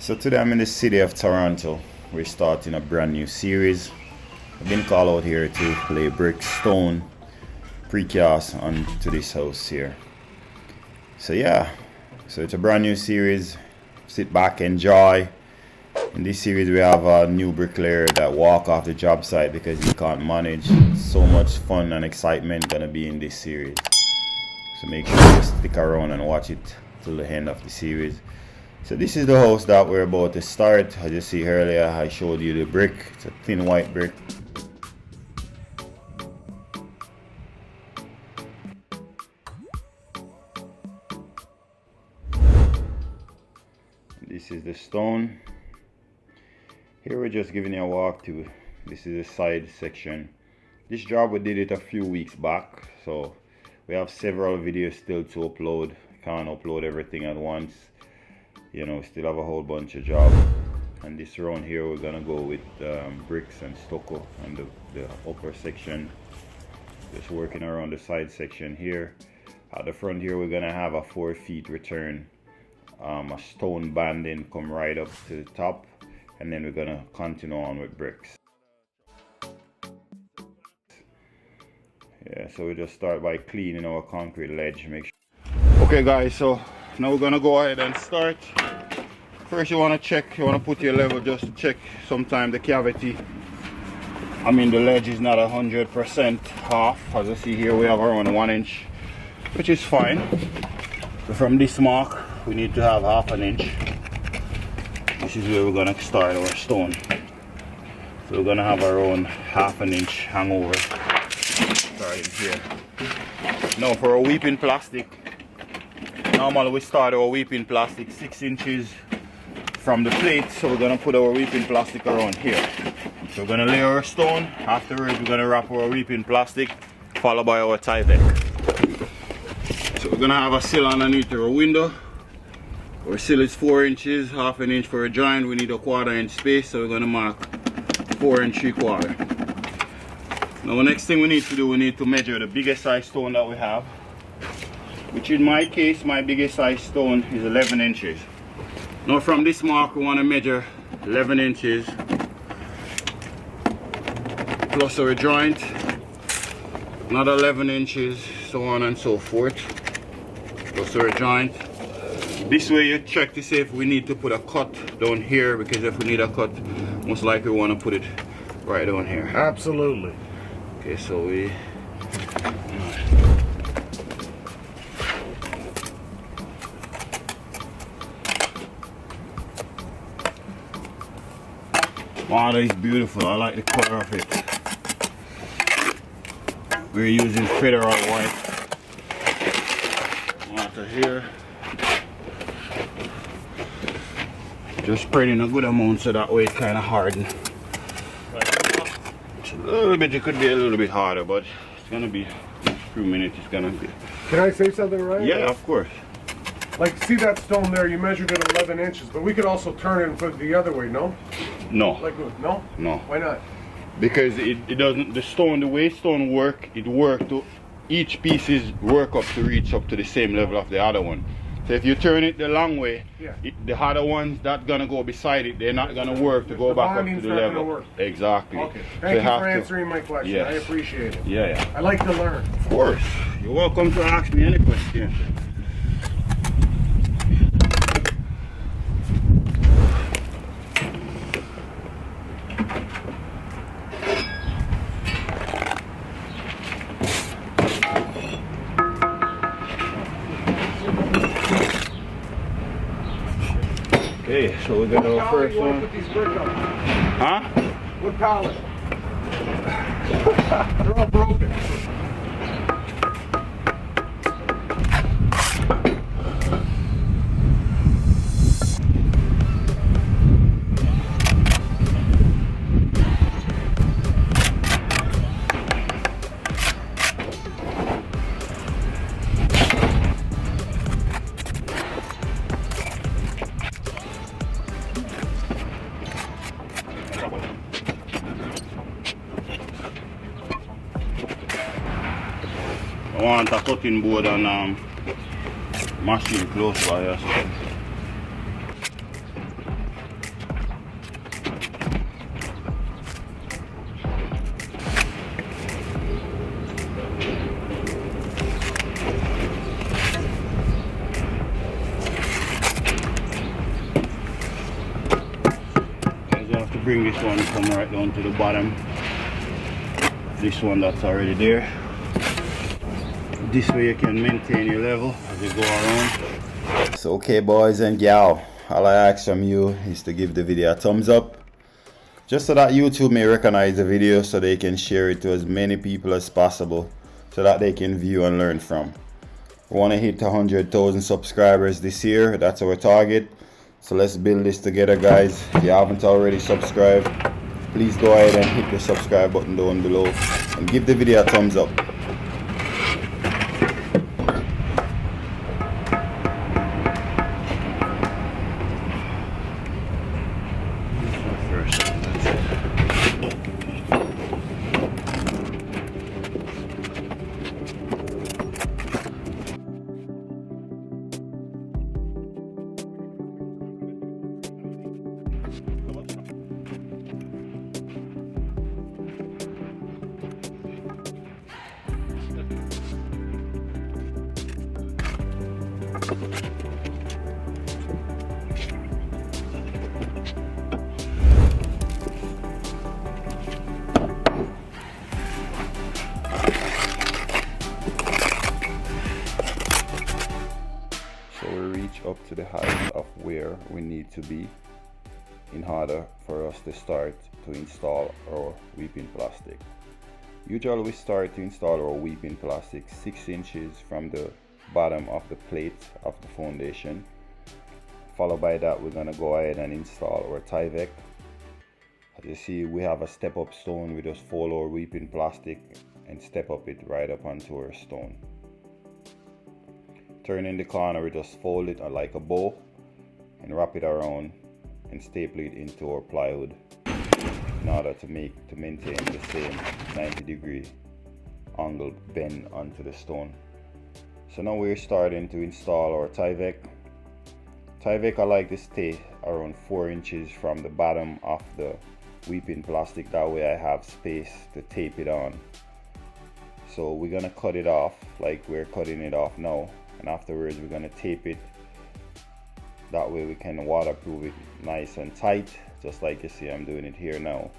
So today I'm in the city of Toronto. We're starting a brand new series. I've been called out here to lay brick, stone, precast onto this house here. So yeah, so it's a brand new series. Sit back, enjoy. In this series we have a new bricklayer that walk off the job site because he can't manage. So much fun and excitement gonna be in this series. So make sure you stick around and watch it till the end of the series. So this is the house that we're about to start. As you see earlier, I showed you the brick. It's a thin white brick. This is the stone. Here we're just giving you a walkthrough. This is the side section. This job we did it a few weeks back, so we have several videos still to upload. Can't upload everything at once. You know, still have a whole bunch of jobs. And this round here we're gonna go with bricks and stucco on the upper section. Just working around the side section here. At the front here we're gonna have a 4 feet return. A stone banding come right up to the top, and then we're gonna continue on with bricks. Yeah, so we just start by cleaning our concrete ledge. Make sure. Okay guys, so now we're gonna go ahead and start. First you wanna check, you wanna put your level just to check sometime the cavity. I mean the ledge is not 100% off. As you see here we have around 1 inch, which is fine. So from this mark we need to have half an inch. This is where we're gonna start our stone. So we're gonna have around half an inch hangover starting here. Now for a weeping plastic, normally we start our weeping plastic 6 inches from the plate, so we're gonna put our weeping plastic around here. So we're gonna lay our stone. Afterwards we're gonna wrap our weeping plastic, followed by our tie deck. So we're gonna have a sill underneath our window. Our sill is 4 inches, half an inch for a joint. We need a 1/4 inch space, so we're gonna mark 4 3/4. Now the next thing we need to do, we need to measure the biggest size stone that we have, which in my case, my biggest size stone is 11 inches. Now from this mark we want to measure 11 inches plus our joint, another 11 inches, so on and so forth, plus our joint. This way you check to see if we need to put a cut down here, because if we need a cut, most likely we want to put it right down here. Absolutely. Okay, so we wow, that is beautiful. I like the color of it. We're using federal white water here. Just spreading a good amount so that way it kind of hardens. It's a little bit, it could be a little bit harder, but it's gonna be, in a few minutes it's gonna be. Can I say something, Ryan? Yeah, of course. Like, see that stone there, you measured it 11 inches, but we could also turn it and put it the other way, no? No. Like, no? No. Why not? Because it doesn't, the stone, the way stone work, it work to, each pieces work up to reach up to the same level of the other one. So if you turn it the long way, yeah, the other ones that gonna go beside it, they're not gonna work to go back up to the level. Work. Exactly. Okay. Thank you for answering my question. Yes. I appreciate it. Yeah, yeah. I like to learn. Of course. You're welcome to ask me any question. Okay, so we're gonna go first one. Put these bricks on? Huh? What pallet? They're all broken. I want a cutting board and machine close by us. bring this one come right down to the bottom. This one that's already there. This way you can maintain your level as you go around. So okay boys and gal, all I ask from you is to give the video a thumbs up, just so that YouTube may recognize the video so they can share it to as many people as possible so that they can view and learn from. We want to hit 100,000 subscribers this year. That's our target. So let's build this together guys. If you haven't already subscribed, please go ahead and hit the subscribe button down below and give the video a thumbs up. So we reach up to the height of where we need to be in order for us to start to install our weeping plastic. Usually we start to install our weeping plastic 6 inches from the bottom of the plate of the foundation. Followed by that, we're gonna go ahead and install our Tyvek. As you see, we have a step up stone. We just fold our weeping plastic and step up it right up onto our stone. Turn in the corner, we just fold it like a bow and wrap it around and staple it into our plywood in order to maintain the same 90-degree angle bend onto the stone. So now we're starting to install our Tyvek. Tyvek I like to stay around 4 inches from the bottom of the weeping plastic, that way I have space to tape it on. So we're gonna cut it off like we're cutting it off now, and afterwards we're gonna tape it. That way we can waterproof it nice and tight, just like you see I'm doing it here now.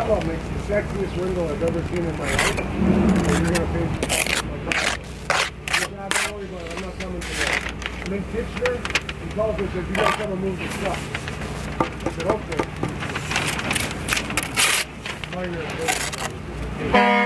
That makes the sexiest window I've ever seen in my life. And you're gonna pay my God. Don't worry about it, I'm not coming today. I'm in Kitchener. He called me and said, you gotta come and move the stuff. I said, okay. Minor.